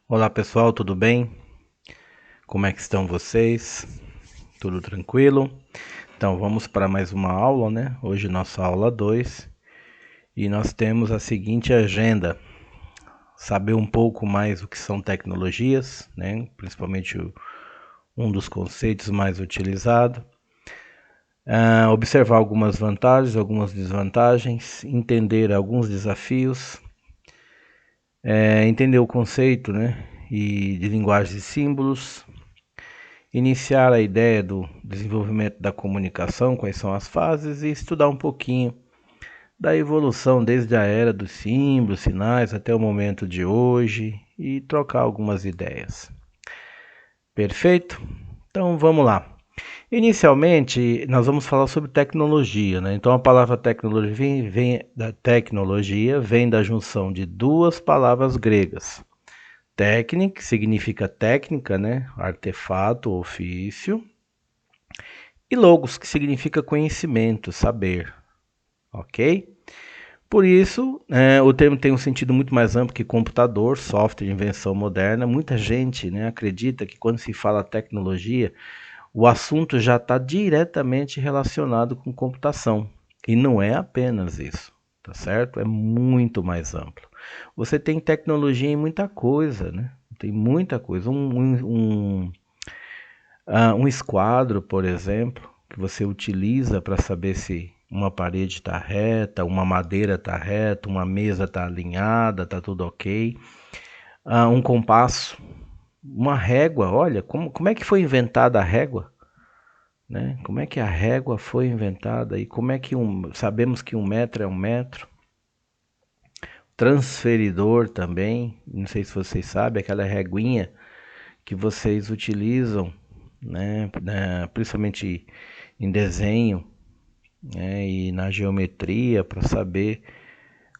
Olá pessoal, tudo bem? Como é que estão vocês? Tudo tranquilo? Então vamos para mais uma aula, né? Hoje nossa aula 2 e nós temos a seguinte agenda: saber um pouco mais o que são tecnologias, né? Principalmente um dos conceitos mais utilizados. Observar algumas vantagens, algumas desvantagens, entender alguns desafios, entender o conceito, né? E de linguagem de símbolos, iniciar a ideia do desenvolvimento da comunicação, quais são as fases, e estudar um pouquinho da evolução desde a era dos símbolos, sinais, até o momento de hoje e trocar algumas ideias. Perfeito? Então vamos lá. Inicialmente, nós vamos falar sobre tecnologia, né? Então a palavra tecnologia vem da junção de duas palavras gregas. Técnica, que significa técnica, né? Artefato, ofício. E logos, que significa conhecimento, saber, ok? Por isso, o termo tem um sentido muito mais amplo que computador, software, invenção moderna. Muita gente, né, acredita que quando se fala tecnologia, o assunto já está diretamente relacionado com computação. E não é apenas isso, tá certo? É muito mais amplo. Você tem tecnologia em muita coisa, né? Tem muita coisa. Um esquadro, por exemplo, que você utiliza para saber se uma parede está reta, uma madeira está reta, uma mesa está alinhada, está tudo ok. Um compasso, uma régua, olha, como é que foi inventada a régua? Né? Como é que a régua foi inventada e como é que sabemos que 1 metro é 1 metro? Transferidor também, não sei se vocês sabem, aquela reguinha que vocês utilizam, né, principalmente em desenho, né, e na geometria para saber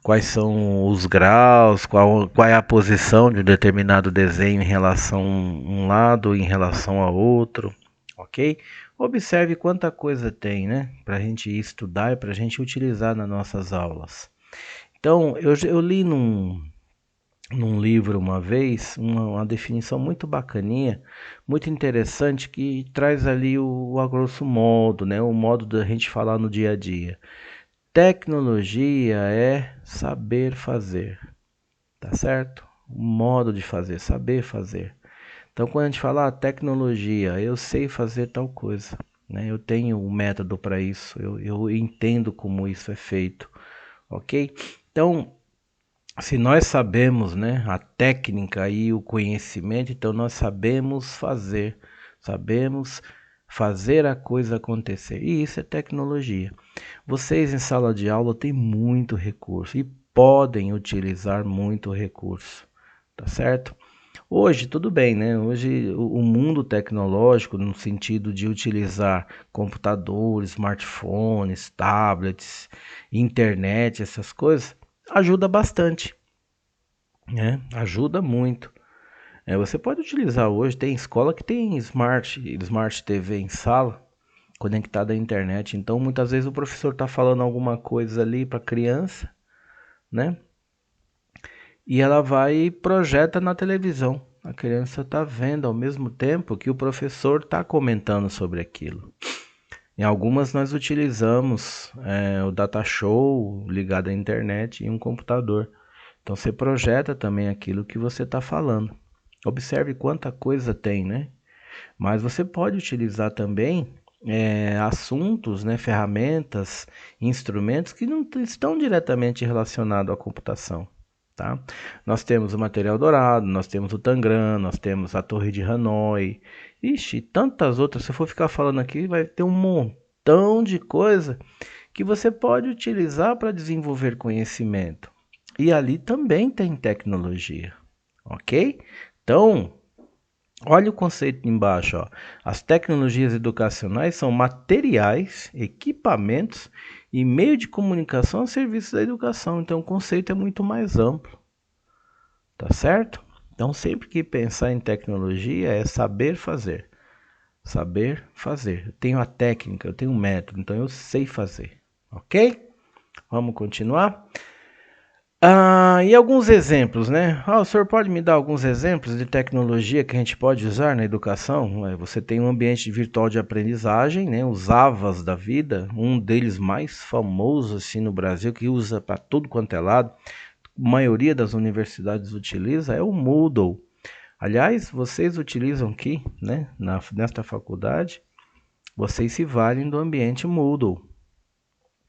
quais são os graus, qual é a posição de um determinado desenho em relação a um lado, em relação a outro, ok? Observe quanta coisa tem, né, para a gente estudar e para a gente utilizar nas nossas aulas. Então, eu li num livro uma vez uma definição muito bacaninha, muito interessante, que traz ali a grosso modo, né, o modo da gente falar no dia a dia. Tecnologia é saber fazer, tá certo? O modo de fazer, saber fazer. Então, quando a gente fala tecnologia, eu sei fazer tal coisa, né? Eu tenho um método para isso, eu entendo como isso é feito, ok? Então, se nós sabemos, né, a técnica e o conhecimento, então nós sabemos fazer a coisa acontecer. E isso é tecnologia. Vocês em sala de aula têm muito recurso e podem utilizar muito recurso, tá certo? Hoje, tudo bem, né? Hoje o mundo tecnológico, no sentido de utilizar computadores, smartphones, tablets, internet, essas coisas, ajuda bastante, né? Ajuda muito. Você pode utilizar hoje, tem escola que tem Smart TV em sala, conectada à internet. Então, muitas vezes o professor está falando alguma coisa ali para a criança, né? E ela vai e projeta na televisão. A criança está vendo ao mesmo tempo que o professor está comentando sobre aquilo. Em algumas nós utilizamos o data show ligado à internet e um computador. Então você projeta também aquilo que você está falando. Observe quanta coisa tem, né? Mas você pode utilizar também assuntos, né, ferramentas, instrumentos que não estão diretamente relacionados à computação. Tá? Nós temos o material dourado, nós temos o Tangram, nós temos a Torre de Hanoi, ixi, tantas outras. Se eu for ficar falando aqui, vai ter um montão de coisa que você pode utilizar para desenvolver conhecimento. E ali também tem tecnologia, ok? Então, olha o conceito embaixo, ó. As tecnologias educacionais são materiais, equipamentos e meio de comunicação a serviço da educação. Então o conceito é muito mais amplo, tá certo? Então sempre que pensar em tecnologia é saber fazer. Saber fazer. Eu tenho a técnica, eu tenho um método, então eu sei fazer, ok? Vamos continuar? E alguns exemplos, né? O senhor pode me dar alguns exemplos de tecnologia que a gente pode usar na educação? Você tem um ambiente virtual de aprendizagem, né? Os AVAs da vida, um deles mais famoso assim no Brasil, que usa para tudo quanto é lado, a maioria das universidades utiliza, é o Moodle. Aliás, vocês utilizam aqui, né? Nesta faculdade, vocês se valem do ambiente Moodle,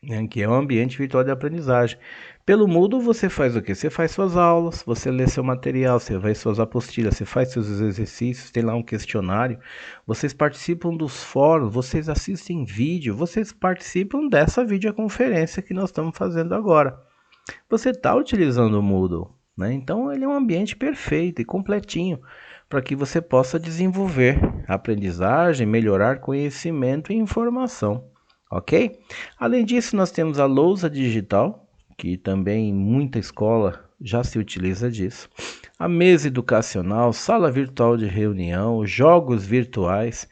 né, que é um ambiente virtual de aprendizagem. Pelo Moodle você faz o quê? Você faz suas aulas, você lê seu material, você faz suas apostilas, você faz seus exercícios, tem lá um questionário, vocês participam dos fóruns, vocês assistem vídeo, vocês participam dessa videoconferência que nós estamos fazendo agora. Você está utilizando o Moodle, né? Então ele é um ambiente perfeito e completinho para que você possa desenvolver aprendizagem, melhorar conhecimento e informação, ok? Além disso, nós temos a lousa digital, que também muita escola já se utiliza disso. A mesa educacional, sala virtual de reunião, jogos virtuais.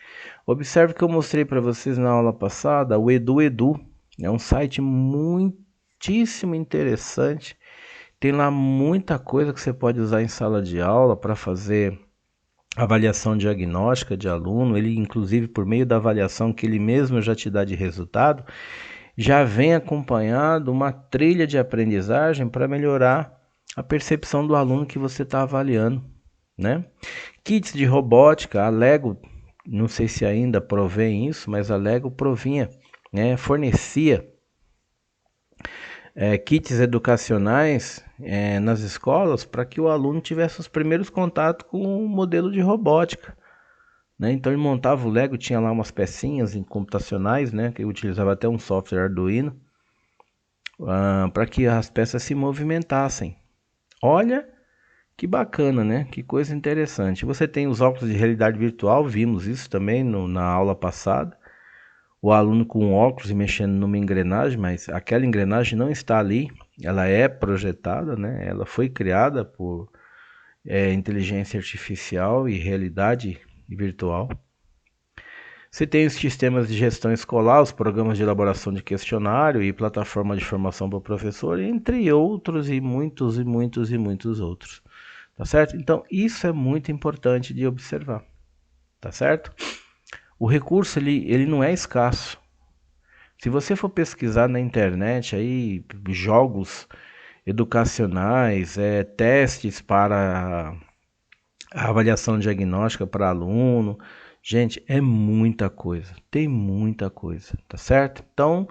Observe que eu mostrei para vocês na aula passada o EduEdu. É um site muitíssimo interessante. Tem lá muita coisa que você pode usar em sala de aula para fazer avaliação diagnóstica de aluno. Ele, inclusive, por meio da avaliação que ele mesmo já te dá de resultado, já vem acompanhado uma trilha de aprendizagem para melhorar a percepção do aluno que você está avaliando, né? Kits de robótica, a Lego, não sei se ainda provém isso, mas a Lego provinha, né? Fornecia kits educacionais nas escolas para que o aluno tivesse os primeiros contatos com o modelo de robótica, né? Então ele montava o Lego, tinha lá umas pecinhas computacionais, né? Que utilizava até um software Arduino para que as peças se movimentassem. Olha que bacana, né? Que coisa interessante. Você tem os óculos de realidade virtual, vimos isso também na aula passada. O aluno com óculos e mexendo numa engrenagem, mas aquela engrenagem não está ali, ela é projetada, né? Ela foi criada por inteligência artificial e realidade virtual. Você tem os sistemas de gestão escolar, os programas de elaboração de questionário e plataforma de formação para o professor, entre outros e muitos e muitos e muitos outros. Tá certo? Então, isso é muito importante de observar. Tá certo? O recurso ele não é escasso. Se você for pesquisar na internet aí jogos educacionais, testes para a avaliação diagnóstica para aluno, gente, é muita coisa, tem muita coisa, tá certo? Então,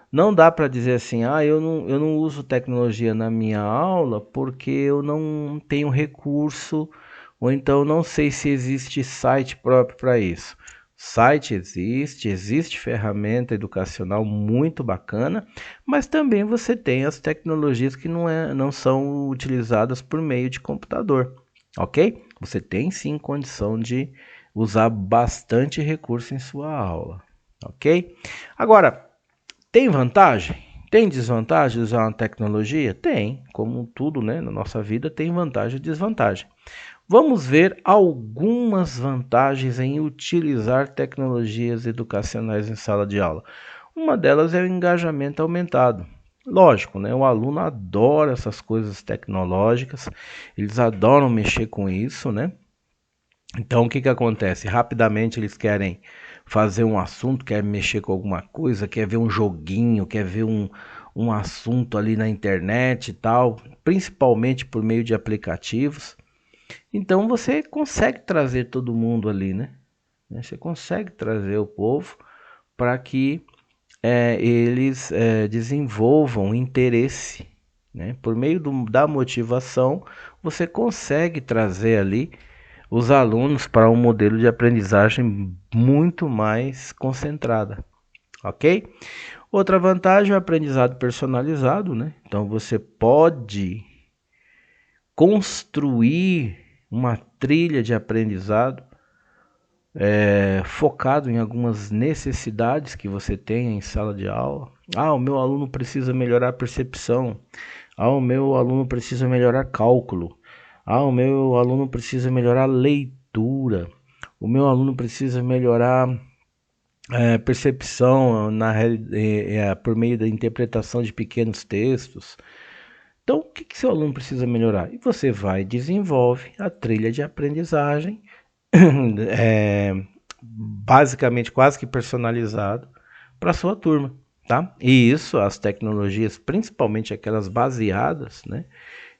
não dá para dizer assim, eu não uso tecnologia na minha aula porque eu não tenho recurso, ou então não sei se existe site próprio para isso. Site existe ferramenta educacional muito bacana, mas também você tem as tecnologias que não são utilizadas por meio de computador, ok? Você tem sim condição de usar bastante recurso em sua aula, ok? Agora, tem vantagem? Tem desvantagem de usar uma tecnologia? Tem, como tudo, né, na nossa vida tem vantagem e desvantagem. Vamos ver algumas vantagens em utilizar tecnologias educacionais em sala de aula. Uma delas é o engajamento aumentado. Lógico, né? O aluno adora essas coisas tecnológicas, eles adoram mexer com isso, né? Então, o que que acontece? Rapidamente eles querem fazer um assunto, quer mexer com alguma coisa, quer ver um joguinho, quer ver um assunto ali na internet e tal, principalmente por meio de aplicativos. Então você consegue trazer todo mundo ali, né? Você consegue trazer o povo para que eles desenvolvam interesse, né? Por meio da motivação, você consegue trazer ali os alunos para um modelo de aprendizagem muito mais concentrada, ok? Outra vantagem é o aprendizado personalizado, né? Então você pode construir uma trilha de aprendizado focado em algumas necessidades que você tem em sala de aula. O meu aluno precisa melhorar a percepção. O meu aluno precisa melhorar cálculo. O meu aluno precisa melhorar a leitura. O meu aluno precisa melhorar percepção por meio da interpretação de pequenos textos. Então, o que seu aluno precisa melhorar? E você vai e desenvolve a trilha de aprendizagem, basicamente quase que personalizado para a sua turma, tá? E isso, as tecnologias, principalmente aquelas baseadas, né,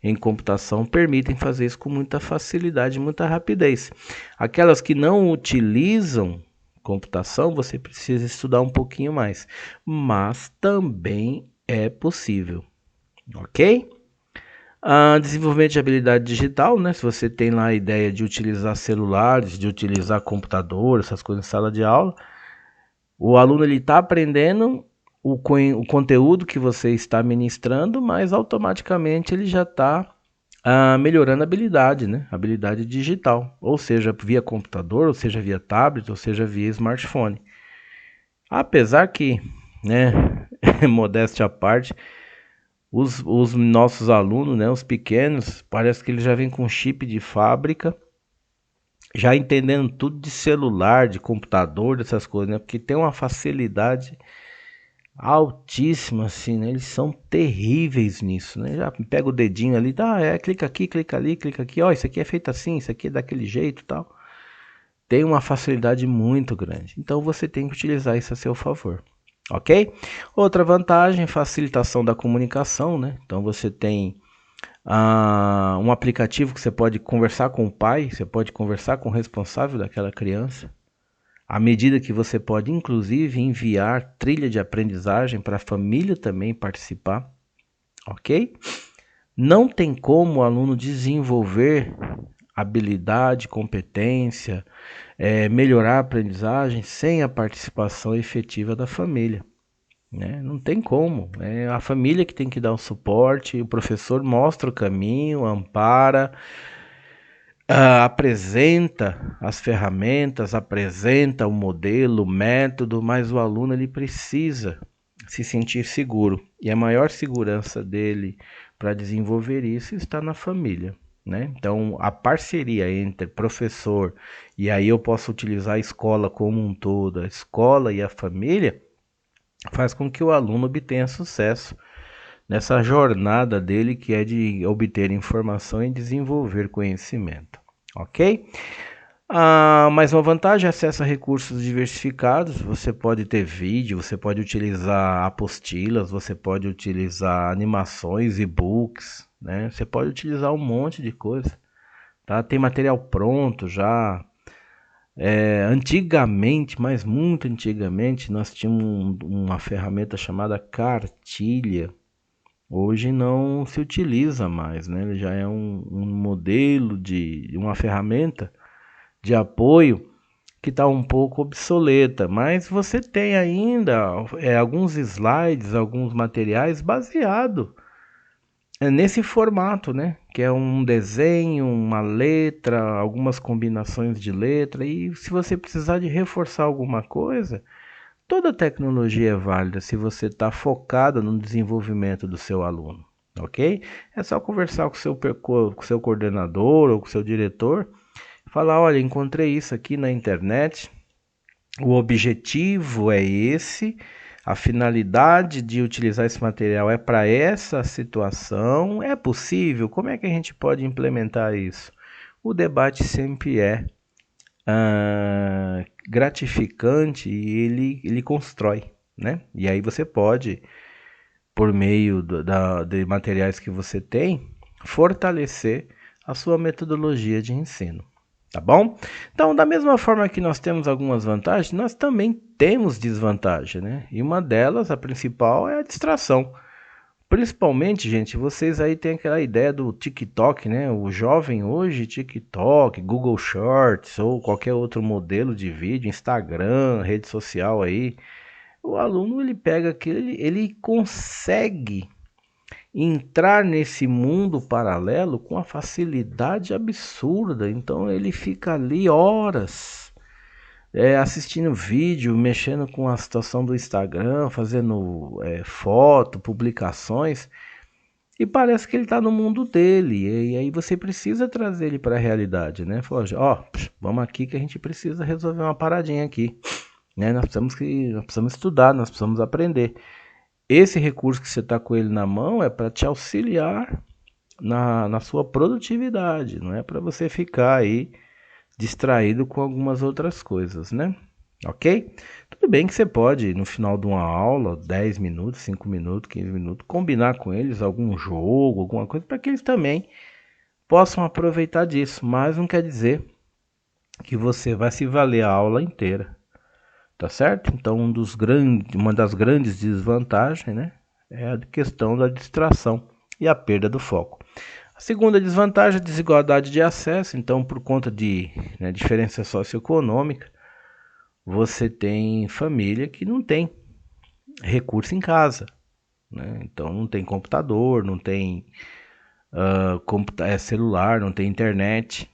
em computação, permitem fazer isso com muita facilidade, muita rapidez. Aquelas que não utilizam computação, você precisa estudar um pouquinho mais, mas também é possível, ok? Desenvolvimento de habilidade digital, né? Se você tem lá a ideia de utilizar celulares, de utilizar computador, essas coisas em sala de aula, o aluno ele está aprendendo o conteúdo que você está ministrando, mas automaticamente ele já está melhorando a habilidade, né? Habilidade digital, ou seja, via computador, ou seja, via tablet, ou seja, via smartphone. Apesar que, né, modéstia à parte, os nossos alunos, né, os pequenos, parece que eles já vêm com chip de fábrica, já entendendo tudo de celular, de computador, dessas coisas, né? Porque tem uma facilidade altíssima, assim, né? Eles são terríveis nisso, né? Já pega o dedinho ali, clica aqui, clica ali, clica aqui, ó, isso aqui é feito assim, isso aqui é daquele jeito e tal. Tem uma facilidade muito grande. Então você tem que utilizar isso a seu favor. Ok? Outra vantagem, facilitação da comunicação, né? Então você tem um aplicativo que você pode conversar com o pai, você pode conversar com o responsável daquela criança. À medida que você pode, inclusive, enviar trilha de aprendizagem para a família também participar, ok? Não tem como o aluno desenvolver habilidade, competência, melhorar a aprendizagem sem a participação efetiva da família, né? Não tem como. É a família que tem que dar o suporte, o professor mostra o caminho, ampara, apresenta as ferramentas, apresenta o modelo, o método, mas o aluno ele precisa se sentir seguro. E a maior segurança dele para desenvolver isso está na família, né? Então, a parceria entre professor, e aí eu posso utilizar a escola como um todo, a escola e a família, faz com que o aluno obtenha sucesso nessa jornada dele que é de obter informação e desenvolver conhecimento, ok? Mais uma vantagem, acesso a recursos diversificados, você pode ter vídeo, você pode utilizar apostilas, você pode utilizar animações, e-books, né? Você pode utilizar um monte de coisa, tá? Tem material pronto já. Antigamente, mas muito antigamente, nós tínhamos uma ferramenta chamada cartilha. Hoje não se utiliza mais, né? Ele já é um modelo de uma ferramenta de apoio que está um pouco obsoleta, mas você tem ainda alguns slides, alguns materiais baseados nesse formato, né? Que é um desenho, uma letra, algumas combinações de letra, e se você precisar de reforçar alguma coisa, toda tecnologia é válida se você está focado no desenvolvimento do seu aluno, ok? É só conversar com o seu coordenador ou com o seu diretor, falar, olha, encontrei isso aqui na internet, o objetivo é esse, a finalidade de utilizar esse material é para essa situação, é possível? Como é que a gente pode implementar isso? O debate sempre é gratificante e ele constrói, né? E aí você pode, por meio de materiais que você tem, fortalecer a sua metodologia de ensino, tá bom? Então, da mesma forma que nós temos algumas vantagens, nós também temos desvantagem, né? E uma delas, a principal, é a distração. Principalmente, gente, vocês aí têm aquela ideia do TikTok, né? O jovem hoje, TikTok, Google Shorts ou qualquer outro modelo de vídeo, Instagram, rede social aí. O aluno ele pega aquilo, ele consegue entrar nesse mundo paralelo com uma facilidade absurda. Então ele fica ali horas assistindo vídeo, mexendo com a situação do Instagram, fazendo foto, publicações. E parece que ele está no mundo dele. E aí você precisa trazer ele para a realidade, né? Falar, ó, vamos aqui que a gente precisa resolver uma paradinha aqui, né? Nós precisamos estudar, nós precisamos aprender. esse recurso que você está com ele na mão é para te auxiliar na sua produtividade, não é para você ficar aí distraído com algumas outras coisas, né? Ok? Tudo bem que você pode, no final de uma aula, 10 minutos, 5 minutos, 15 minutos, combinar com eles algum jogo, alguma coisa, para que eles também possam aproveitar disso, mas não quer dizer que você vai se valer a aula inteira, tá certo? Então, uma das grandes desvantagens, né, é a questão da distração e a perda do foco. A segunda desvantagem é a desigualdade de acesso. Então, por conta de, né, diferença socioeconômica, você tem família que não tem recurso em casa, né? Então, não tem computador, não tem celular, não tem internet.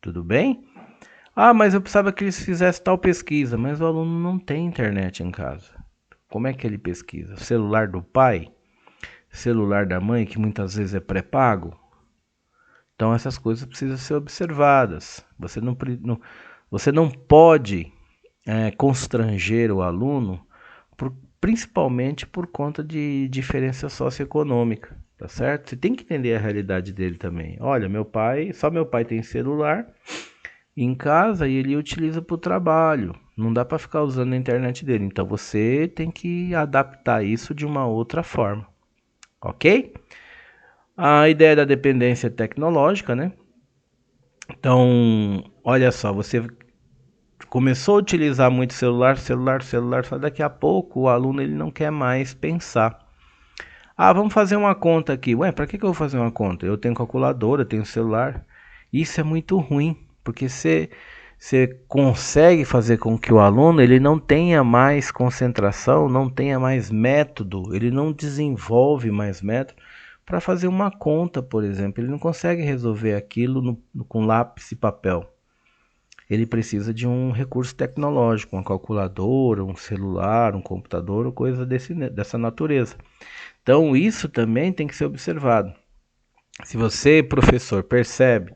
Tudo bem? Ah, mas eu precisava que eles fizessem tal pesquisa, mas o aluno não tem internet em casa. Como é que ele pesquisa? Celular do pai? Celular da mãe, que muitas vezes é pré-pago? Então essas coisas precisam ser observadas. Você não pode constranger o aluno, principalmente por conta de diferença socioeconômica, tá certo? Você tem que entender a realidade dele também. Olha, só meu pai tem celular em casa e ele utiliza para o trabalho. Não dá para ficar usando a internet dele. Então você tem que adaptar isso de uma outra forma, ok? A ideia da dependência tecnológica, né? Então, olha só, você começou a utilizar muito celular, só daqui a pouco o aluno ele não quer mais pensar. Ah, vamos fazer uma conta aqui. Ué, para que eu vou fazer uma conta? Eu tenho calculadora, tenho celular. Isso é muito ruim, porque você consegue fazer com que o aluno ele não tenha mais concentração, não tenha mais método, ele não desenvolve mais método para fazer uma conta, por exemplo. Ele não consegue resolver aquilo com lápis e papel. Ele precisa de um recurso tecnológico, uma calculadora, um celular, um computador, ou coisa dessa natureza. Então, isso também tem que ser observado. Se você, professor, percebe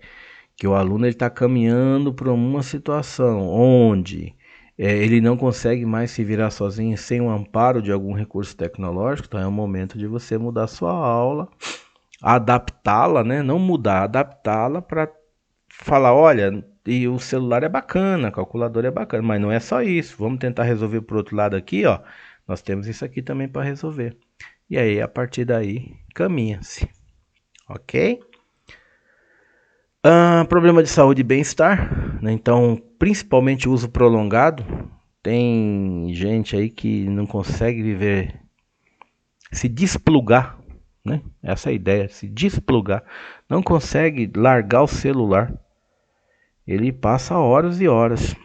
que o aluno está caminhando para uma situação onde ele não consegue mais se virar sozinho sem o amparo de algum recurso tecnológico, então é o momento de você mudar sua aula, adaptá-la, né? Não mudar, adaptá-la para falar, olha, e o celular é bacana, a calculadora é bacana, mas não é só isso. Vamos tentar resolver por outro lado aqui, ó. Nós temos isso aqui também para resolver. E aí, a partir daí, caminha-se. Ok? Problema de saúde e bem-estar, né? Então, principalmente o uso prolongado. Tem gente aí que não consegue viver, se desplugar, né? Essa é a ideia, se desplugar. Não consegue largar o celular. Ele passa horas e horas.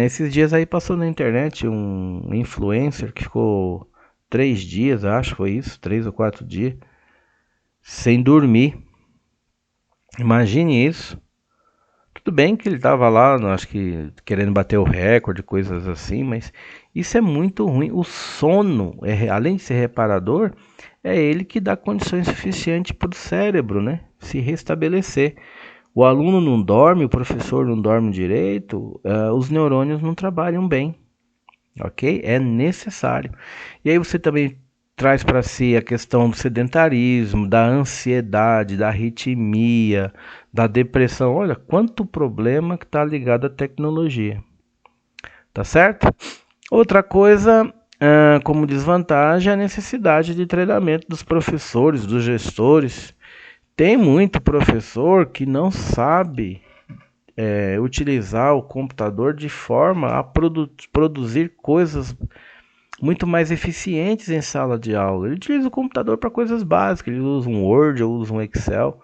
Esses dias aí passou na internet um influencer que ficou 3 dias, acho, foi isso, 3 ou 4 dias, sem dormir. Imagine isso. Tudo bem que ele estava lá, acho que querendo bater o recorde, coisas assim, mas isso é muito ruim. O sono, além de ser reparador, é ele que dá condições suficientes para o cérebro, né, se restabelecer. O aluno não dorme, o professor não dorme direito, os neurônios não trabalham bem, ok? É necessário. E aí você também traz para si a questão do sedentarismo, da ansiedade, da arritmia, da depressão. Olha quanto problema que está ligado à tecnologia, tá certo? Outra coisa, como desvantagem, é a necessidade de treinamento dos professores, dos gestores. Tem muito professor que não sabe utilizar o computador de forma a produzir coisas muito mais eficientes em sala de aula. Ele utiliza o computador para coisas básicas, ele usa um Word ou usa um Excel.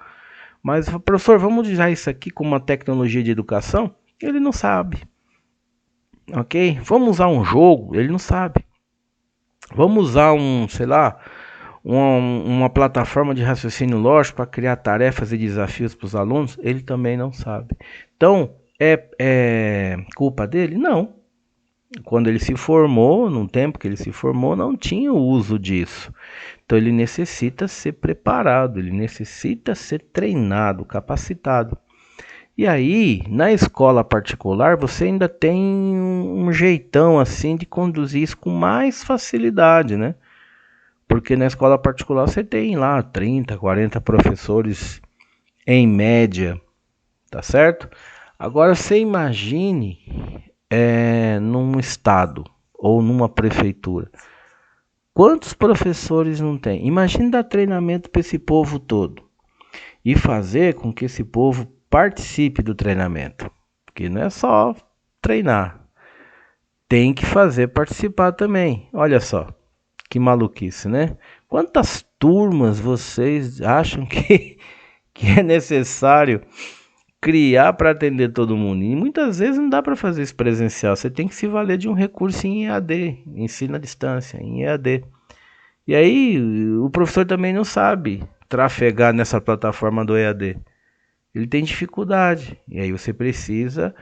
Mas, professor, vamos usar isso aqui como uma tecnologia de educação? Ele não sabe. Ok? Vamos usar um jogo? Ele não sabe. Vamos usar sei lá, uma plataforma de raciocínio lógico para criar tarefas e desafios para os alunos? Ele também não sabe. Então, é culpa dele? Não. Quando ele se formou, no tempo que ele se formou, não tinha o uso disso. Então ele necessita ser preparado, ele necessita ser treinado, capacitado. E aí, na escola particular, você ainda tem um jeitão assim de conduzir isso com mais facilidade, né? Porque na escola particular você tem lá 30, 40 professores em média, tá certo? Agora você imagine num estado ou numa prefeitura. Quantos professores não tem? Imagine dar treinamento para esse povo todo e fazer com que esse povo participe do treinamento. Porque não é só treinar, tem que fazer participar também. Olha só, que maluquice, né? Quantas turmas vocês acham que é necessário criar para atender todo mundo? E muitas vezes não dá para fazer isso presencial, você tem que se valer de um recurso em EAD, ensino à distância, em EAD. E aí o professor também não sabe trafegar nessa plataforma do EAD. Ele tem dificuldade. E aí você precisa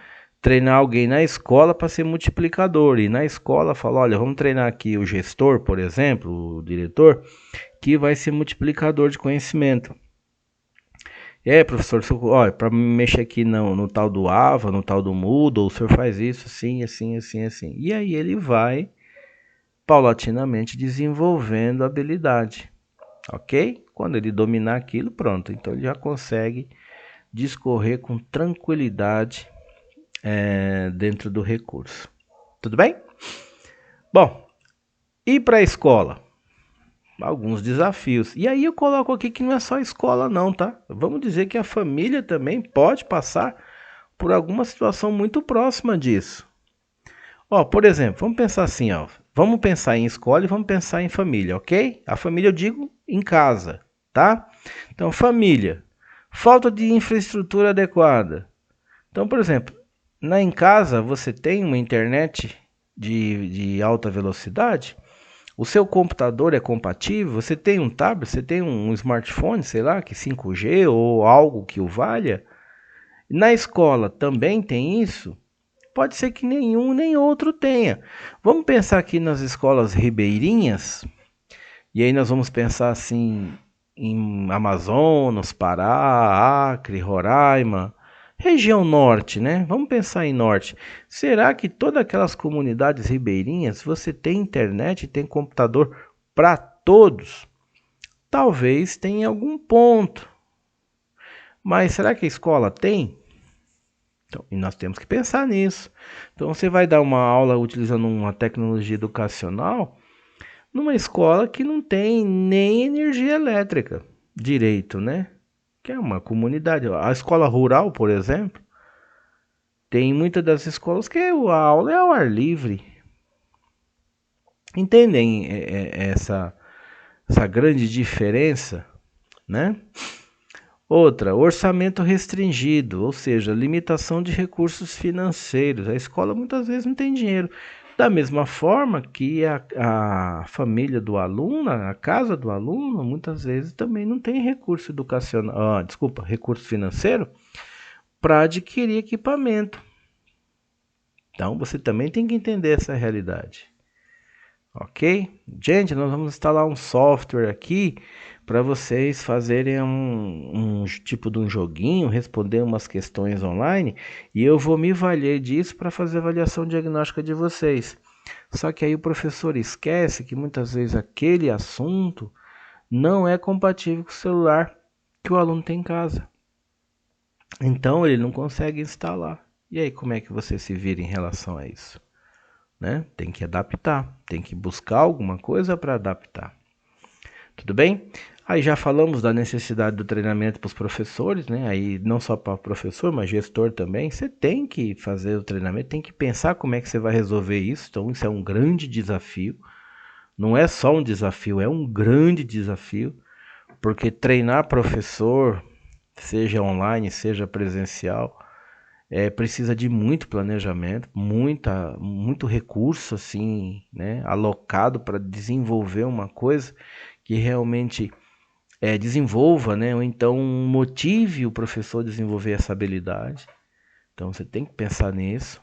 treinar alguém na escola para ser multiplicador. E na escola fala, olha, vamos treinar aqui o gestor, por exemplo, o diretor, que vai ser multiplicador de conhecimento. Professor, olha, para mexer aqui no tal do AVA, no tal do Moodle, o senhor faz isso assim, assim, assim, assim. E aí ele vai paulatinamente desenvolvendo a habilidade, ok? Quando ele dominar aquilo, pronto. Então ele já consegue discorrer com tranquilidade dentro do recurso. Tudo bem? Bom, e para a escola? Alguns desafios. E aí eu coloco aqui que não é só a escola não, tá? Vamos dizer que a família também pode passar por alguma situação muito próxima disso. Ó, por exemplo, vamos pensar assim, ó. Vamos pensar em escola e vamos pensar em família, ok? A família eu digo em casa, tá? Então, família, falta de infraestrutura adequada. Então, por exemplo, em casa você tem uma internet de alta velocidade, o seu computador é compatível, você tem um tablet, você tem um smartphone, sei lá, que 5G ou algo que o valha. Na escola também tem isso? Pode ser que nenhum nem outro tenha. Vamos pensar aqui nas escolas ribeirinhas, e aí nós vamos pensar assim em Amazonas, Pará, Acre, Roraima, região norte, né? Vamos pensar em norte. Será que todas aquelas comunidades ribeirinhas você tem internet, tem computador para todos? Talvez tenha algum ponto. Mas será que a escola tem? Então, e nós temos que pensar nisso. Então, você vai dar uma aula utilizando uma tecnologia educacional numa escola que não tem nem energia elétrica direito, né? Que é uma comunidade. A escola rural, por exemplo, tem muitas das escolas que a aula é ao ar livre. Entendem essa grande diferença, né? Outra, orçamento restringido, ou seja, limitação de recursos financeiros. A escola muitas vezes não tem dinheiro. Da mesma forma que a família do aluno, a casa do aluno, muitas vezes também não tem recurso educacional, recurso financeiro para adquirir equipamento. Então você também tem que entender essa realidade. Ok? Gente, nós vamos instalar um software aqui para vocês fazerem um tipo de um joguinho, responder umas questões online e eu vou me valer disso para fazer a avaliação diagnóstica de vocês. Só que aí o professor esquece que muitas vezes aquele assunto não é compatível com o celular que o aluno tem em casa. Então ele não consegue instalar. E aí como é que você se vira em relação a isso? Né? Tem que adaptar, tem que buscar alguma coisa para adaptar. Tudo bem? Aí já falamos da necessidade do treinamento para os professores, né? Aí não só para o professor, mas gestor também. Você tem que fazer o treinamento, tem que pensar como é que você vai resolver isso. Então isso é um grande desafio. Não é só um desafio, é um grande desafio, porque treinar professor, seja online, seja presencial, precisa de muito planejamento, muito recurso assim, né, alocado para desenvolver uma coisa que realmente desenvolva, né, ou então motive o professor a desenvolver essa habilidade. Então você tem que pensar nisso.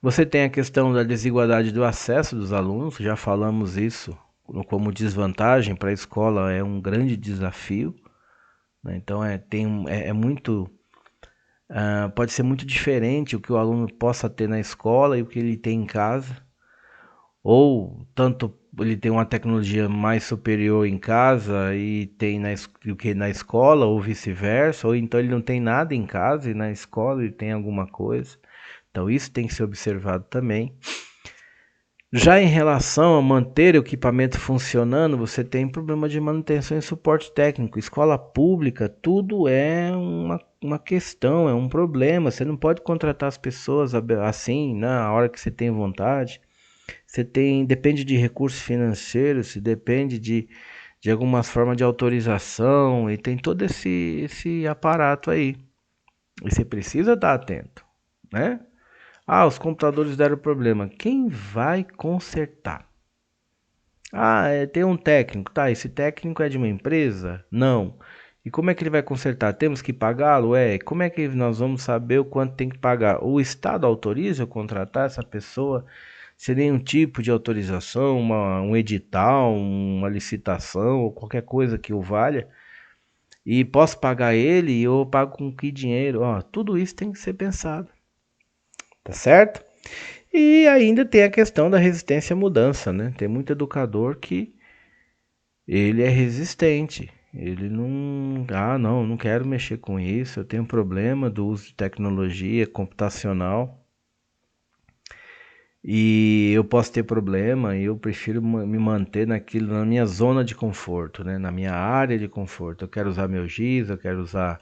Você tem a questão da desigualdade do acesso dos alunos, já falamos isso como desvantagem para a escola, é um grande desafio, né? Então é muito Pode ser muito diferente o que o aluno possa ter na escola e o que ele tem em casa. Ou tanto ele tem uma tecnologia mais superior em casa e tem do que na escola, ou vice-versa, ou então ele não tem nada em casa e na escola ele tem alguma coisa. Então isso tem que ser observado também. Já em relação a manter o equipamento funcionando, você tem problema de manutenção e suporte técnico. Escola pública, tudo é uma questão, é um problema. Você não pode contratar as pessoas assim, na hora que você tem vontade. Depende de recursos financeiros, depende de algumas formas de autorização e tem todo esse aparato aí. E você precisa estar atento, né? Os computadores deram problema. Quem vai consertar? Tem um técnico. Tá, esse técnico é de uma empresa? Não. E como é que ele vai consertar? Temos que pagá-lo? Como é que nós vamos saber o quanto tem que pagar? O Estado autoriza eu contratar essa pessoa sem nenhum tipo de autorização, um edital, uma licitação ou qualquer coisa que o valha? E posso pagar ele e eu pago com que dinheiro? Tudo isso tem que ser pensado, tá certo? E ainda tem a questão da resistência à mudança, né? Tem muito educador que ele é resistente. Ele não quero mexer com isso, eu tenho problema do uso de tecnologia computacional e eu posso ter problema e eu prefiro me manter na minha zona de conforto, né? Na minha área de conforto. Eu quero usar meu giz, eu quero usar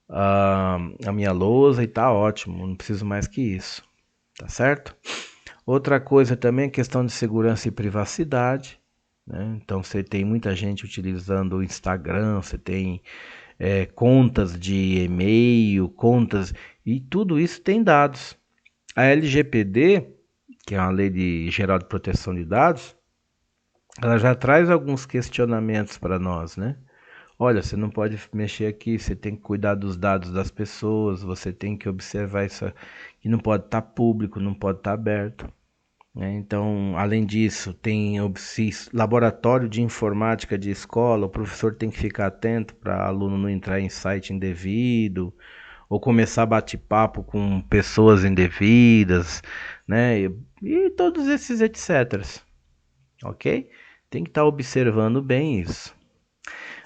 a minha lousa e tá ótimo, não preciso mais que isso, tá certo? Outra coisa também é questão de segurança e privacidade, né? Então você tem muita gente utilizando o Instagram, você tem contas de e-mail, e tudo isso tem dados. A LGPD, que é uma lei geral de proteção de dados, ela já traz alguns questionamentos para nós, né? Olha, você não pode mexer aqui, você tem que cuidar dos dados das pessoas, você tem que observar isso, que não pode estar público, não pode estar aberto. Então, além disso, tem laboratório de informática de escola, o professor tem que ficar atento para aluno não entrar em site indevido, ou começar a bate-papo com pessoas indevidas, né? E todos esses etc. Ok? Tem que estar observando bem isso.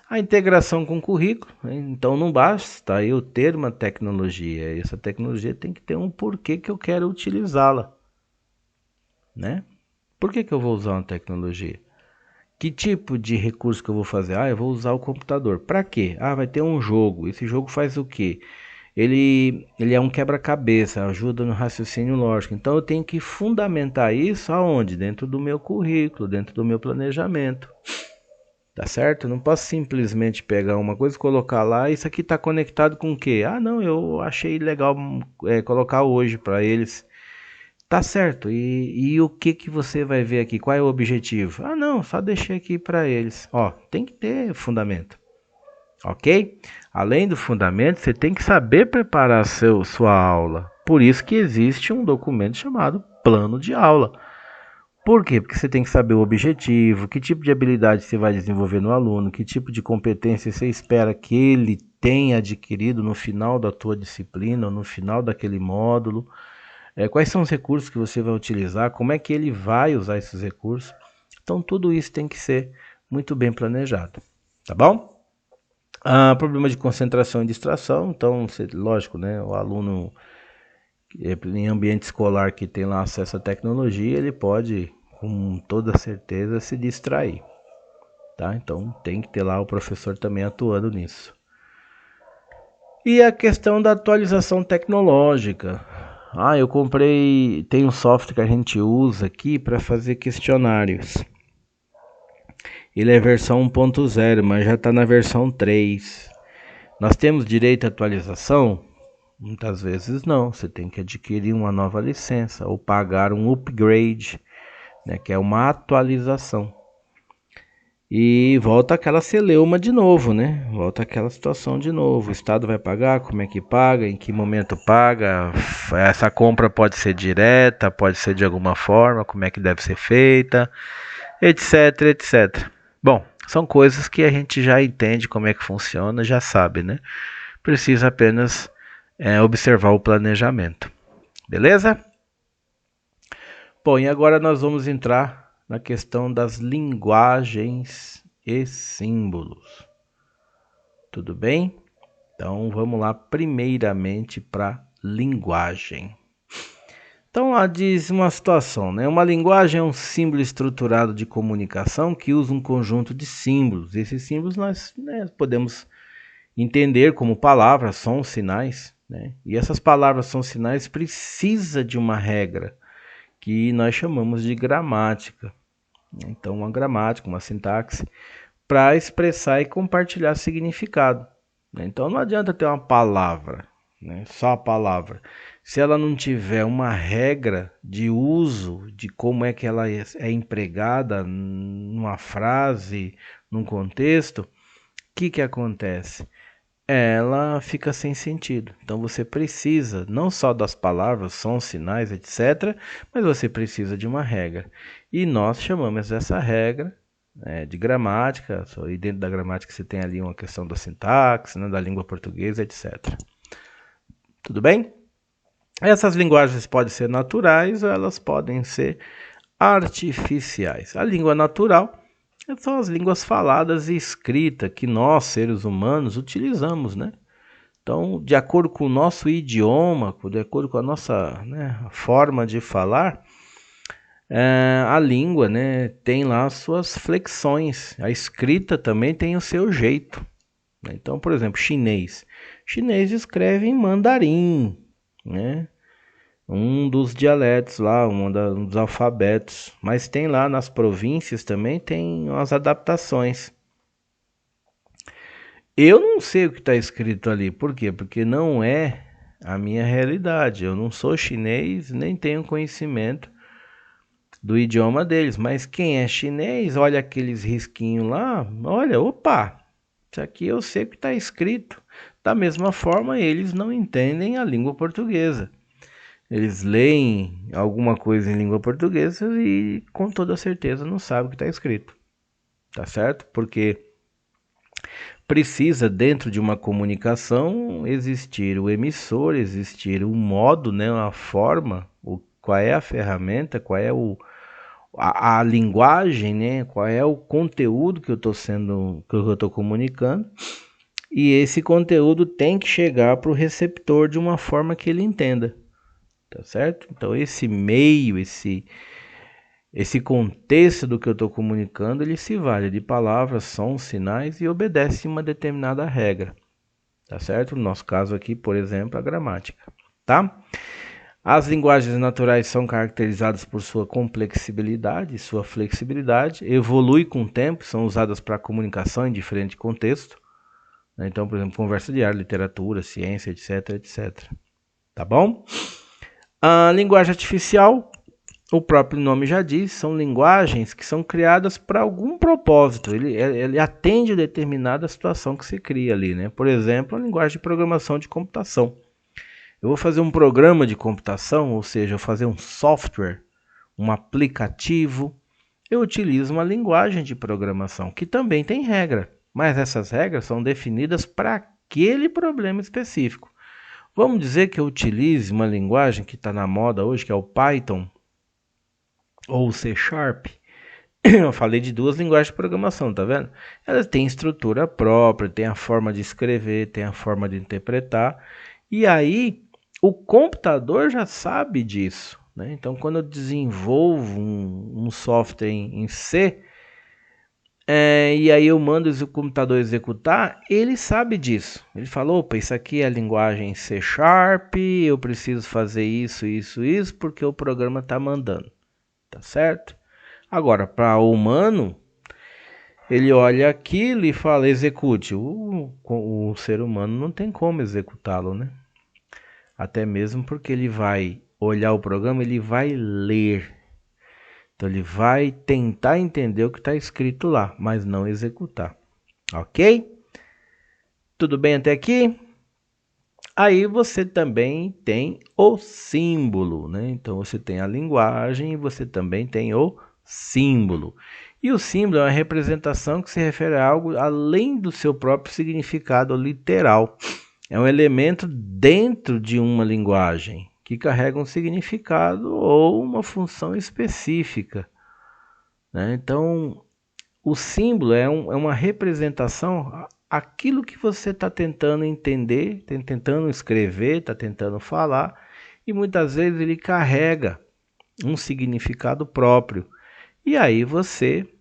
A integração com o currículo, né? Então não basta eu ter uma tecnologia, essa tecnologia tem que ter um porquê que eu quero utilizá-la, né? Por que eu vou usar uma tecnologia? Que tipo de recurso que eu vou fazer? Eu vou usar o computador. Para quê? Vai ter um jogo. Esse jogo faz o quê? Ele é um quebra-cabeça, ajuda no raciocínio lógico. Então eu tenho que fundamentar isso aonde? Dentro do meu currículo, dentro do meu planejamento. Tá certo? Eu não posso simplesmente pegar uma coisa e colocar lá. Isso aqui está conectado com o quê? Não, eu achei legal colocar hoje para eles. Tá certo. E o que que você vai ver aqui? Qual é o objetivo? Não, só deixei aqui para eles. Tem que ter fundamento. Ok? Além do fundamento, você tem que saber preparar sua aula. Por isso que existe um documento chamado plano de aula. Por quê? Porque você tem que saber o objetivo, que tipo de habilidade você vai desenvolver no aluno, que tipo de competência você espera que ele tenha adquirido no final da tua disciplina, ou no final daquele módulo. Quais são os recursos que você vai utilizar, como é que ele vai usar esses recursos. Então tudo isso tem que ser muito bem planejado, tá bom? Problema de concentração e distração, então, lógico, né? O aluno em ambiente escolar que tem lá acesso à tecnologia, ele pode, com toda certeza, se distrair, tá? Então tem que ter lá o professor também atuando nisso. E a questão da atualização tecnológica. Eu comprei, tem um software que a gente usa aqui para fazer questionários. Ele é versão 1.0, mas já está na versão 3. Nós temos direito à atualização? Muitas vezes não, você tem que adquirir uma nova licença ou pagar um upgrade, né, que é uma atualização. E volta aquela celeuma de novo, né? Volta aquela situação de novo. O Estado vai pagar, como é que paga, em que momento paga, essa compra pode ser direta, pode ser de alguma forma, como é que deve ser feita, etc, etc. Bom, são coisas que a gente já entende como é que funciona, já sabe, né? Precisa apenas observar o planejamento. Beleza? Bom, e agora nós vamos entrar na questão das linguagens e símbolos. Tudo bem? Então vamos lá primeiramente para linguagem. Então lá diz uma situação, né? Uma linguagem é um símbolo estruturado de comunicação que usa um conjunto de símbolos. Esses símbolos nós podemos entender como palavras, sons, sinais, né? E essas palavras, sons, sinais precisa de uma regra que nós chamamos de gramática. Então uma gramática, uma sintaxe para expressar e compartilhar significado. Então não adianta ter uma palavra, né? Só a palavra. Se ela não tiver uma regra de uso, de como é que ela é empregada numa frase, num contexto, o que acontece? Ela fica sem sentido. Então você precisa não só das palavras, sons, sinais, etc., mas você precisa de uma regra. E nós chamamos essa regra de gramática, e dentro da gramática você tem ali uma questão da sintaxe, né, da língua portuguesa, etc. Tudo bem? Essas linguagens podem ser naturais ou elas podem ser artificiais. A língua natural são as línguas faladas e escritas que nós, seres humanos, utilizamos, né? Então, de acordo com o nosso idioma, de acordo com a nossa forma de falar, a língua, né, tem lá as suas flexões. A escrita também tem o seu jeito. Então, por exemplo, chinês. Chinês escreve em mandarim, né? Um dos dialetos lá, um dos alfabetos. Mas tem lá nas províncias também, tem umas adaptações. Eu não sei o que está escrito ali. Por quê? Porque não é a minha realidade. Eu não sou chinês, nem tenho conhecimento do idioma deles. Mas quem é chinês, olha aqueles risquinhos lá, olha, opa, isso aqui eu sei o que está escrito. Da mesma forma, eles não entendem a língua portuguesa. Eles leem alguma coisa em língua portuguesa e com toda certeza não sabem o que está escrito. Tá certo? Porque precisa, dentro de uma comunicação, existir o emissor, existir um modo, né, uma forma, qual é a ferramenta, qual é a linguagem, né, qual é o conteúdo que eu estou comunicando. E esse conteúdo tem que chegar para o receptor de uma forma que ele entenda. Tá certo? Então esse meio, esse contexto do que eu estou comunicando, ele se vale de palavras, sons, sinais e obedece uma determinada regra. Tá certo? No nosso caso aqui, por exemplo, a gramática. Tá? As linguagens naturais são caracterizadas por sua complexibilidade, sua flexibilidade, evolui com o tempo, são usadas para comunicação em diferentes contextos. Então, por exemplo, conversa diária, literatura, ciência, etc, etc. Tá bom? A linguagem artificial, o próprio nome já diz, são linguagens que são criadas para algum propósito. Ele atende a determinada situação que se cria ali, né? Por exemplo, a linguagem de programação de computação. Eu vou fazer um programa de computação, ou seja, eu vou fazer um software, um aplicativo. Eu utilizo uma linguagem de programação que também tem regra, mas essas regras são definidas para aquele problema específico. Vamos dizer que eu utilize uma linguagem que está na moda hoje, que é o Python ou o C Sharp. Eu falei de duas linguagens de programação, tá vendo? Elas têm estrutura própria, tem a forma de escrever, tem a forma de interpretar. E aí, o computador já sabe disso, né? Então, quando eu desenvolvo um software em C, e aí eu mando o computador executar, ele sabe disso. Ele falou, opa, isso aqui é a linguagem C Sharp, eu preciso fazer isso, isso, isso, porque o programa está mandando. Tá certo? Agora, para o humano, ele olha aquilo e fala, execute. O ser humano não tem como executá-lo, né? Até mesmo porque ele vai olhar o programa, ele vai ler. Então ele vai tentar entender o que está escrito lá, mas não executar. Ok? Tudo bem até aqui? Aí você também tem o símbolo, né? Então você tem a linguagem e você também tem o símbolo. E o símbolo é uma representação que se refere a algo além do seu próprio significado literal. é um elemento dentro de uma linguagem que carrega um significado ou uma função específica, né? Então, o símbolo é uma representação, aquilo que você está tentando entender, está tentando escrever, está tentando falar, e muitas vezes ele carrega um significado próprio. E aí você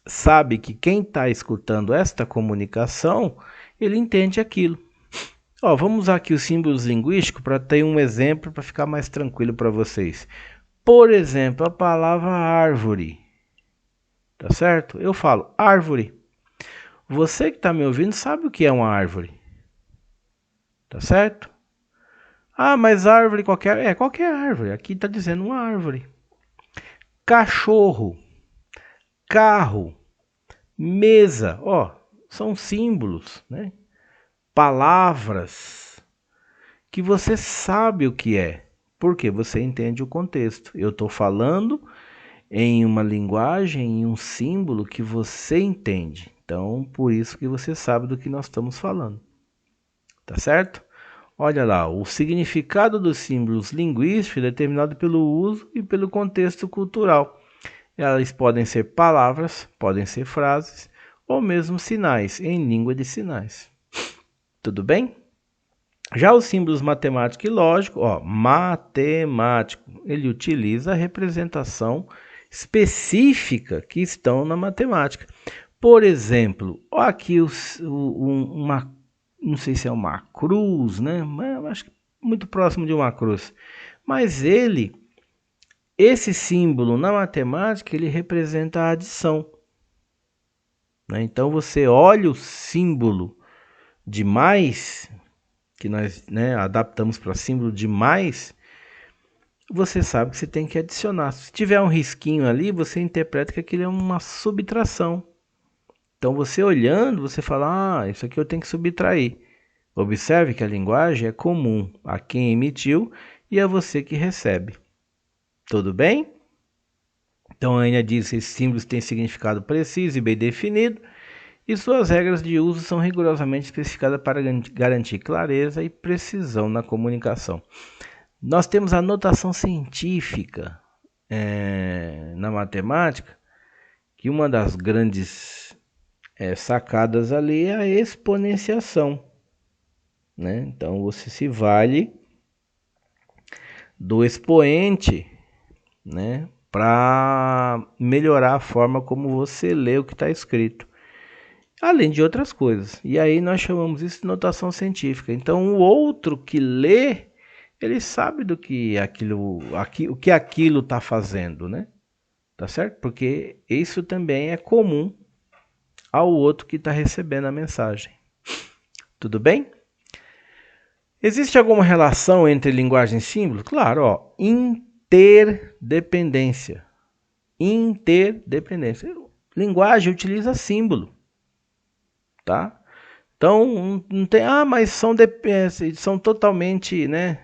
sabe que quem está escutando esta comunicação, ele entende aquilo. Ó, vamos usar aqui os símbolos linguísticos para ter um exemplo para ficar mais tranquilo para vocês. Por exemplo, a palavra árvore. Tá certo? Eu falo árvore. Você que está me ouvindo sabe o que é uma árvore. Tá certo? Ah, mas árvore qualquer... É, qualquer árvore. Aqui está dizendo uma árvore. Cachorro. Carro. Mesa. Ó, são símbolos, né? Palavras que você sabe o que é, porque você entende o contexto. Eu estou falando em uma linguagem, em um símbolo que você entende. Então, por isso que você sabe do que nós estamos falando. Tá certo? Olha lá, o significado dos símbolos linguísticos é determinado pelo uso e pelo contexto cultural. Elas podem ser palavras, podem ser frases ou mesmo sinais, em língua de sinais. Tudo bem? Já os símbolos matemático e lógico, ó, matemático, ele utiliza a representação específica que estão na matemática. Por exemplo, ó aqui uma, não sei se é uma cruz, né? Mas acho que muito próximo de uma cruz. Mas esse símbolo na matemática, ele representa a adição, né? Então você olha o símbolo de mais, que nós, né, adaptamos para símbolo de mais, você sabe que você tem que adicionar. Se tiver um risquinho ali, você interpreta que aquilo é uma subtração. Então você olhando, você fala, ah, isso aqui eu tenho que subtrair. Observe que a linguagem é comum a quem emitiu e a você que recebe. Tudo bem? Então a Ania diz que esses símbolos têm significado preciso e bem definido, e suas regras de uso são rigorosamente especificadas para garantir clareza e precisão na comunicação. Nós temos a notação científica na matemática, que uma das grandes sacadas ali é a exponenciação, né? Então você se vale do expoente, né, para melhorar a forma como você lê o que está escrito, além de outras coisas. E aí nós chamamos isso de notação científica. Então o outro que lê, ele sabe do que o que aquilo está fazendo, né? Tá certo? Porque isso também é comum ao outro que está recebendo a mensagem. Tudo bem? Existe alguma relação entre linguagem e símbolo? Claro, ó, interdependência. Interdependência. Linguagem utiliza símbolo, tá? Então, não tem, mas são totalmente, né,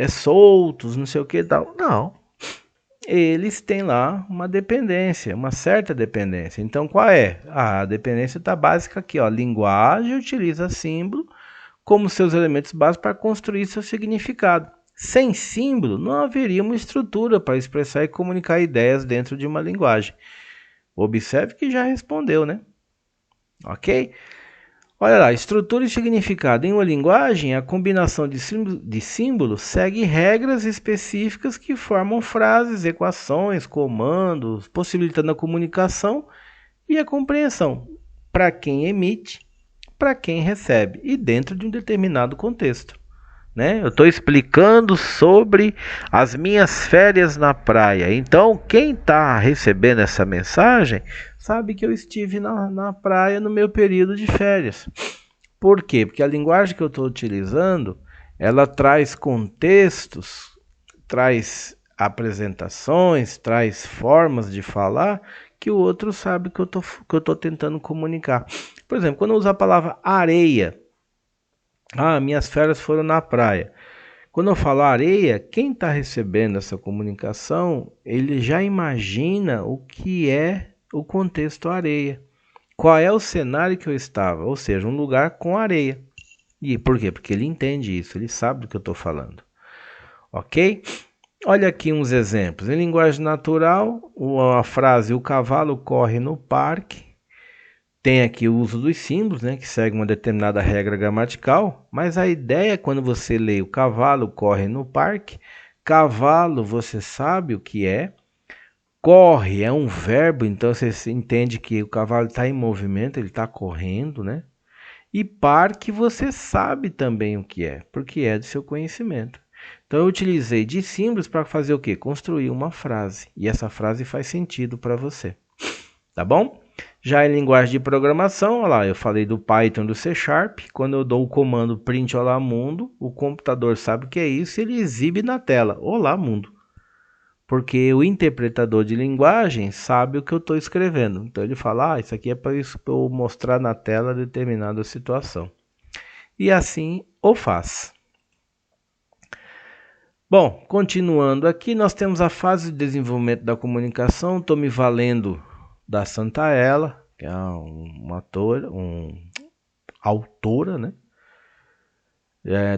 soltos, não sei o que tal. Não. Eles têm lá uma dependência, uma certa dependência. Então, qual é? A dependência está básica aqui, ó. Linguagem utiliza símbolo como seus elementos básicos para construir seu significado. Sem símbolo, não haveria uma estrutura para expressar e comunicar ideias dentro de uma linguagem. Observe que já respondeu, né? Ok? Olha lá, estrutura e significado. Em uma linguagem, a combinação de símbolos segue regras específicas que formam frases, equações, comandos, possibilitando a comunicação e a compreensão para quem emite, para quem recebe e dentro de um determinado contexto, né? Eu estou explicando sobre as minhas férias na praia. Então, quem está recebendo essa mensagem sabe que eu estive na praia no meu período de férias. Por quê? Porque a linguagem que eu estou utilizando, ela traz contextos, traz apresentações, traz formas de falar que o outro sabe que eu estou tentando comunicar. Por exemplo, quando eu uso a palavra areia, minhas férias foram na praia. Quando eu falo areia, quem está recebendo essa comunicação, ele já imagina o que é o contexto areia. Qual é o cenário que eu estava? Ou seja, um lugar com areia. E por quê? Porque ele entende isso, ele sabe do que eu estou falando. Ok? Olha aqui uns exemplos. Em linguagem natural, a frase "o cavalo corre no parque" tem aqui o uso dos símbolos, né, que segue uma determinada regra gramatical, mas a ideia quando você lê "o cavalo corre no parque", cavalo você sabe o que é, corre é um verbo, então você entende que o cavalo está em movimento, ele está correndo, né? E parque você sabe também o que é, porque é do seu conhecimento. Então eu utilizei de símbolos para fazer o quê? Construir uma frase. E essa frase faz sentido para você. Tá bom? Já em linguagem de programação, olha lá, eu falei do Python, do C Sharp. Quando eu dou o comando print olá mundo, o computador sabe o que é isso e ele exibe na tela. Olá mundo. Porque o interpretador de linguagem sabe o que eu estou escrevendo. Então ele fala, isso aqui é para eu mostrar na tela determinada situação. E assim o faz. Bom, continuando aqui, nós temos a fase de desenvolvimento da comunicação. Estou me valendo da Santaella, que é uma autora, né?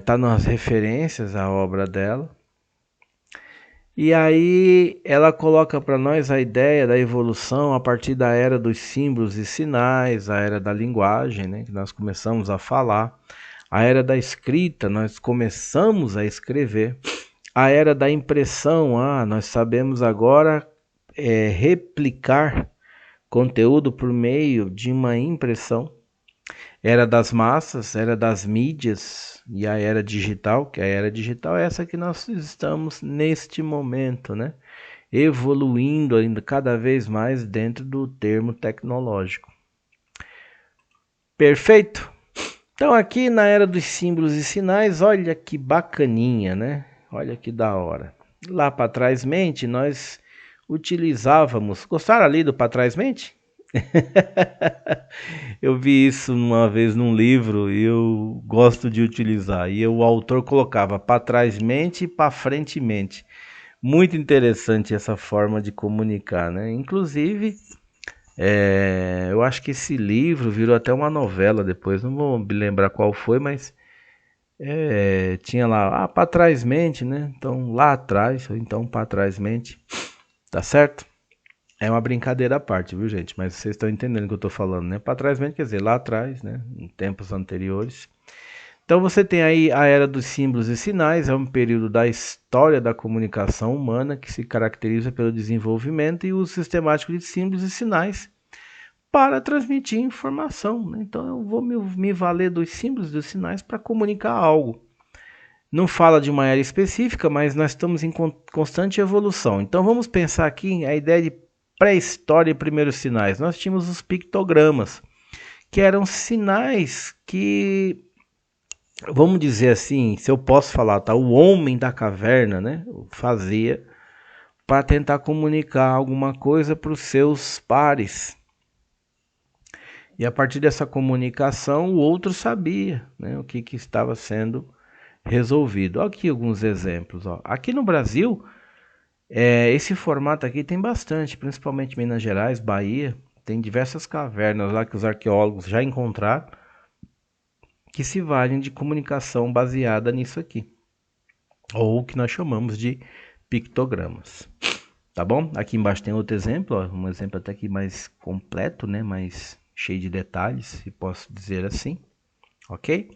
Tá nas referências a obra dela. E aí ela coloca para nós a ideia da evolução a partir da era dos símbolos e sinais, a era da linguagem, né, que nós começamos a falar, a era da escrita, nós começamos a escrever, a era da impressão, nós sabemos agora replicar conteúdo por meio de uma impressão. Era das massas, era das mídias e a era digital, que a era digital é essa que nós estamos neste momento, né? Evoluindo ainda cada vez mais dentro do termo tecnológico. Perfeito? Então aqui na era dos símbolos e sinais, olha que bacaninha, né? Olha que da hora. Lá para trás mente nós utilizávamos, gostaram ali do para trás mente? Eu vi isso uma vez num livro e eu gosto de utilizar. E o autor colocava para trás mente e para frente mente. Muito interessante essa forma de comunicar, né? Inclusive, eu acho que esse livro virou até uma novela depois. Não vou me lembrar qual foi, mas tinha lá, para trás mente, né? Então lá atrás, ou então para trás mente. Tá certo? É uma brincadeira à parte, viu, gente? Mas vocês estão entendendo o que eu estou falando, né? Para trás mesmo, quer dizer, lá atrás, né? Em tempos anteriores. Então você tem aí a era dos símbolos e sinais, é um período da história da comunicação humana que se caracteriza pelo desenvolvimento e uso sistemático de símbolos e sinais para transmitir informação, né? Então eu vou me valer dos símbolos e dos sinais para comunicar algo. Não fala de uma era específica, mas nós estamos em constante evolução. Então vamos pensar aqui a ideia de pré-história e primeiros sinais. Nós tínhamos os pictogramas, que eram sinais que, vamos dizer assim, se eu posso falar, tá, o homem da caverna, né, fazia para tentar comunicar alguma coisa para os seus pares. E a partir dessa comunicação, o outro sabia, né, o que estava sendo resolvido. Aqui alguns exemplos. Aqui no Brasil, esse formato aqui tem bastante, principalmente em Minas Gerais, Bahia. Tem diversas cavernas lá que os arqueólogos já encontraram que se valem de comunicação baseada nisso aqui, ou o que nós chamamos de pictogramas. Tá bom? Aqui embaixo tem outro exemplo, um exemplo até aqui mais completo, né? Mais cheio de detalhes, se posso dizer assim. Ok?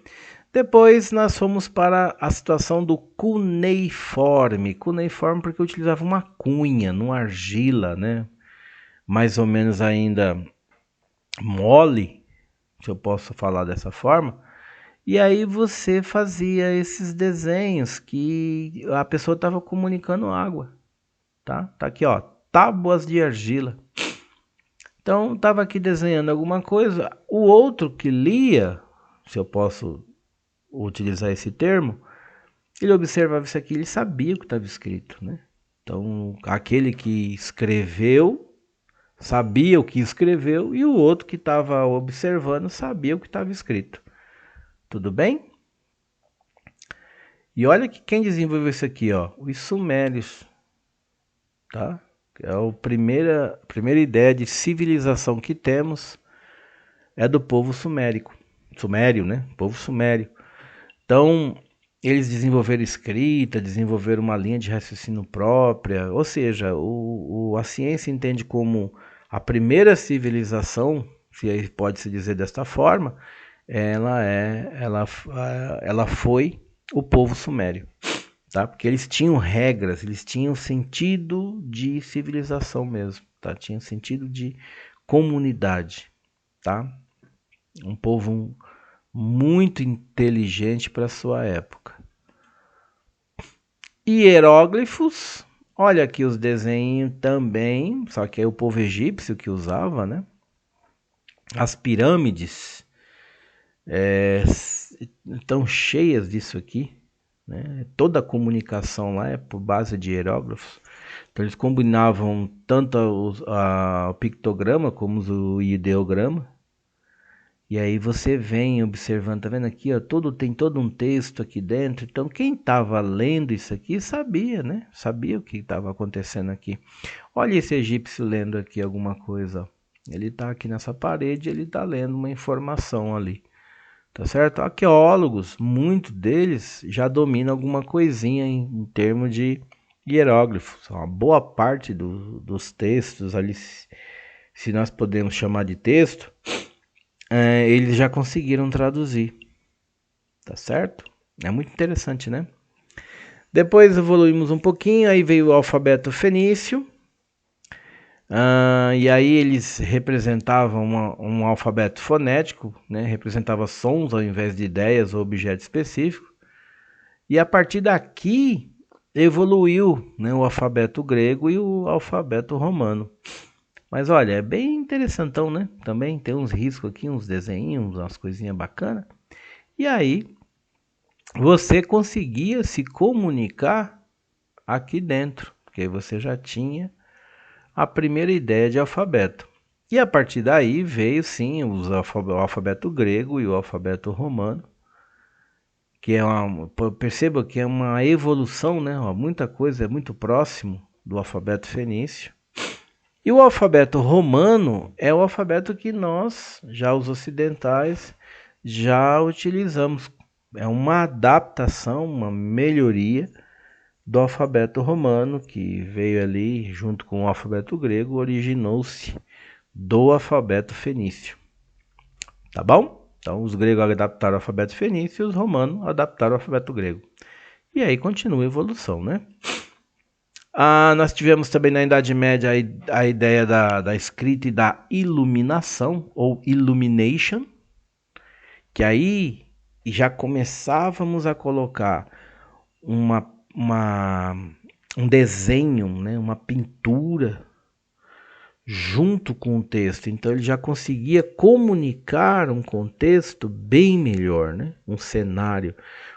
Depois nós fomos para a situação do cuneiforme. Cuneiforme porque eu utilizava uma cunha, numa argila, né? Mais ou menos ainda mole, se eu posso falar dessa forma. E aí você fazia esses desenhos que a pessoa estava comunicando água, tá? Tá aqui, ó, tábuas de argila. Então estava aqui desenhando alguma coisa. O outro que lia, se eu posso utilizar esse termo, ele observava isso aqui, ele sabia o que estava escrito, né? Então, aquele que escreveu sabia o que escreveu e o outro que estava observando sabia o que estava escrito. Tudo bem? E olha que quem desenvolveu isso aqui, ó, os sumérios, tá? É a primeira ideia de civilização que temos é do povo sumérico. Sumério, né? Povo sumério. Então, eles desenvolveram escrita, desenvolveram uma linha de raciocínio própria, ou seja, a ciência entende como a primeira civilização, se pode se dizer desta forma, ela foi o povo sumério, tá? Porque eles tinham regras, eles tinham sentido de civilização mesmo, tá? Tinham sentido de comunidade, tá? Um povo muito inteligente para sua época. Hieróglifos, olha aqui os desenhos também, só que é o povo egípcio que usava, né? As pirâmides estão cheias disso aqui, né? Toda a comunicação lá é por base de hieróglifos. Então eles combinavam tanto o pictograma como o ideograma. E aí você vem observando, tá vendo aqui, ó, tem todo um texto aqui dentro. Então quem estava lendo isso aqui sabia, né? Sabia o que estava acontecendo aqui. Olha esse egípcio lendo aqui alguma coisa. Ele está aqui nessa parede, ele está lendo uma informação ali. Tá certo? Arqueólogos, muitos deles já dominam alguma coisinha em termos de hieróglifos. Uma boa parte dos textos ali, se nós podemos chamar de texto, eles já conseguiram traduzir. Tá certo? É muito interessante, né? Depois evoluímos um pouquinho, aí veio o alfabeto fenício. E aí eles representavam um alfabeto fonético, né? Representava sons ao invés de ideias ou objetos específicos. E a partir daqui evoluiu, né, o alfabeto grego e o alfabeto romano. Mas olha, é bem interessantão, né? Também tem uns riscos aqui, uns desenhos, umas coisinhas bacanas. E aí você conseguia se comunicar aqui dentro, porque você já tinha a primeira ideia de alfabeto. E a partir daí veio sim o alfabeto grego e o alfabeto romano, que perceba que é uma evolução, né? Muita coisa é muito próximo do alfabeto fenício. E o alfabeto romano é o alfabeto que nós, já os ocidentais, já utilizamos. É uma adaptação, uma melhoria do alfabeto romano, que veio ali junto com o alfabeto grego, originou-se do alfabeto fenício. Tá bom? Então, os gregos adaptaram o alfabeto fenício e os romanos adaptaram o alfabeto grego. E aí continua a evolução, né? Nós tivemos também na Idade Média a ideia da escrita e da iluminação, ou illumination, que aí já começávamos a colocar um desenho, né, uma pintura junto com o texto. Então ele já conseguia comunicar um contexto bem melhor, né? Um cenário,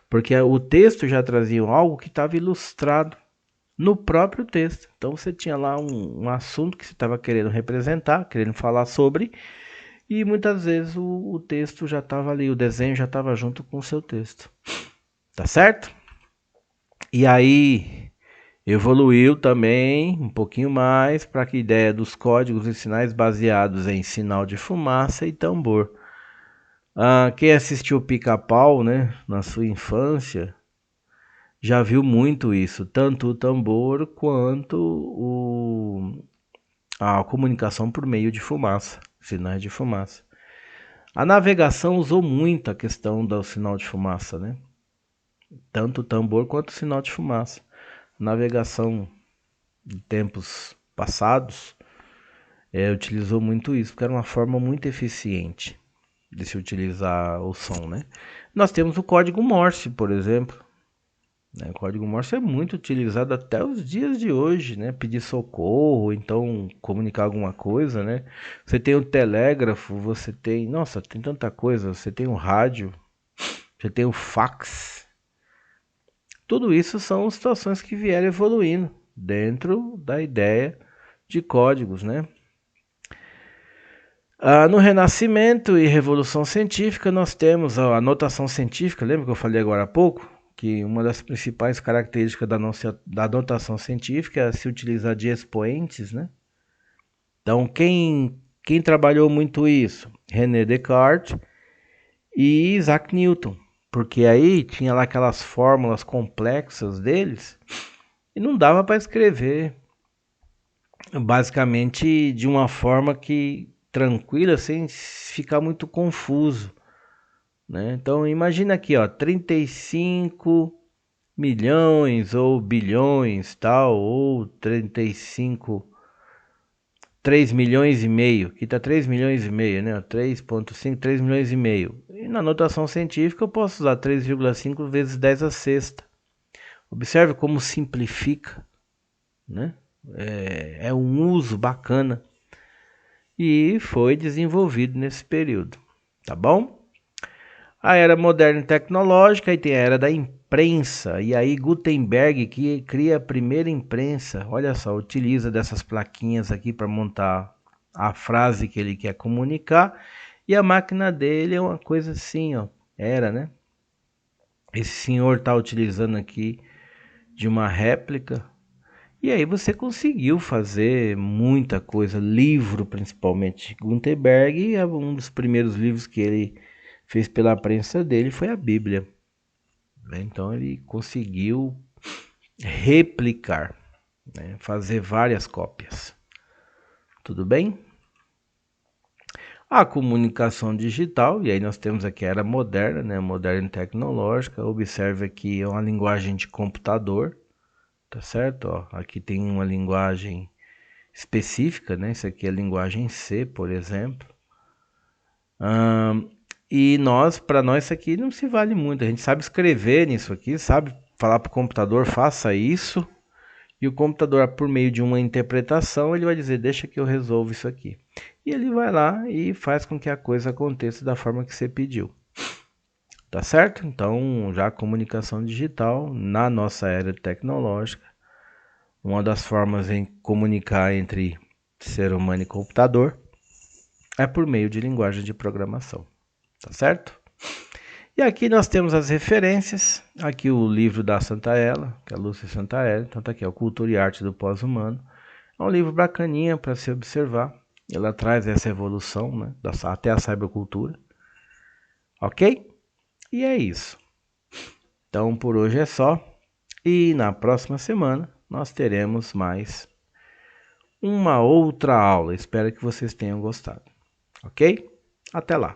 porque o texto já trazia algo que estava ilustrado no próprio texto. Então você tinha lá um assunto que você estava querendo representar, querendo falar sobre, e muitas vezes o texto já estava ali, o desenho já estava junto com o seu texto. Tá certo? E aí evoluiu também um pouquinho mais para que a ideia dos códigos e sinais baseados em sinal de fumaça e tambor. Quem assistiu Pica-Pau, né, na sua infância, já viu muito isso, tanto o tambor quanto a comunicação por meio de fumaça, sinais de fumaça. A navegação usou muito a questão do sinal de fumaça, né? Tanto o tambor quanto o sinal de fumaça. Navegação de tempos passados utilizou muito isso, porque era uma forma muito eficiente de se utilizar o som, né? Nós temos o código Morse, por exemplo. O código Morse é muito utilizado até os dias de hoje, né? Pedir socorro, então comunicar alguma coisa, né? Você tem o telégrafo, você tem... Nossa, tem tanta coisa. Você tem o rádio, você tem o fax. Tudo isso são situações que vieram evoluindo dentro da ideia de códigos, né? No Renascimento e Revolução Científica, nós temos a notação científica. Lembra que eu falei agora há pouco? Que uma das principais características da notação científica é se utilizar de expoentes, né? Então, quem trabalhou muito isso? René Descartes e Isaac Newton. Porque aí tinha lá aquelas fórmulas complexas deles e não dava para escrever basicamente de uma forma que tranquila, sem ficar muito confuso, né? Então imagina aqui, ó, 35 milhões ou bilhões, tal, ou 35, 3 milhões e meio, aqui tá 3 milhões e meio, né? 3,5, 3 milhões e meio. E na notação científica eu posso usar 3,5 vezes 10 a sexta. Observe como simplifica, né? É um uso bacana e foi desenvolvido nesse período, tá bom? A era moderna e tecnológica, aí tem a era da imprensa, e aí Gutenberg que cria a primeira imprensa, olha só, utiliza dessas plaquinhas aqui para montar a frase que ele quer comunicar, e a máquina dele é uma coisa assim, ó, era, né? Esse senhor está utilizando aqui de uma réplica. E aí você conseguiu fazer muita coisa, livro principalmente. Gutenberg, um dos primeiros livros que ele fez pela prensa dele foi a Bíblia, né? Então ele conseguiu replicar, né? Fazer várias cópias. Tudo bem? A comunicação digital, e aí nós temos aqui a era moderna, né? Moderna e tecnológica. Observe aqui é uma linguagem de computador, tá certo? Ó, aqui tem uma linguagem específica, né? Isso aqui é a linguagem C, por exemplo. E para nós isso aqui não se vale muito. A gente sabe escrever nisso aqui, sabe falar para o computador, faça isso. E o computador, por meio de uma interpretação, ele vai dizer, deixa que eu resolvo isso aqui. E ele vai lá e faz com que a coisa aconteça da forma que você pediu. Tá certo? Então, já a comunicação digital, na nossa era tecnológica, uma das formas em comunicar entre ser humano e computador é por meio de linguagem de programação, tá certo? E aqui nós temos as referências, aqui o livro da Santaella, que é a Lúcia Santaella, então tá aqui, ó, Cultura e Arte do Pós-Humano. É um livro bacaninha para se observar, ela traz essa evolução, né, até a cybercultura, ok? E é isso. Então por hoje é só, e na próxima semana nós teremos mais uma outra aula. Espero que vocês tenham gostado, ok? Até lá!